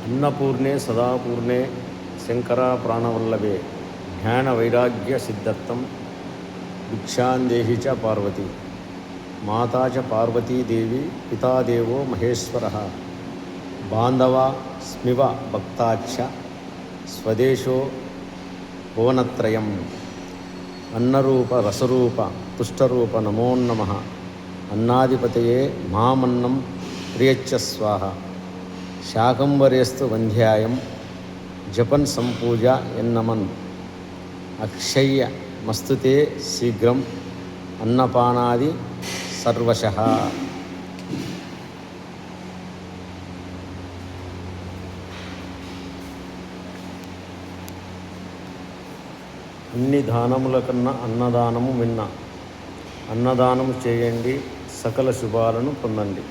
अन्नपूर्णे सदापूर्णे शंकरा प्राणवल्लभे ध्यान वैराग्य सिद्धत्तं भिक्षांदेहि च पार्वती माता च पार्वती देवी पिता देवो महेश्वरः बांधवा स्मिव भक्ताच्च स्वदेशो भुवनत्रयम् अन्नरूप रसरूप तुष्टरूप नमो नमः अन्नाधिपतये मामन्नं प्रियच्च स्वाहा शाकंभरेस्तु वंध्यायं जपन् संपूजा यन्नमन् अक्षय्य मस्तुते शीघ्रम् अन्नपानादि सर्वशः। అన్ని దానముల కన్నా అన్నదానము మిన్న. అన్నదానము చేయండి, సకల శుభాలను పొందండి.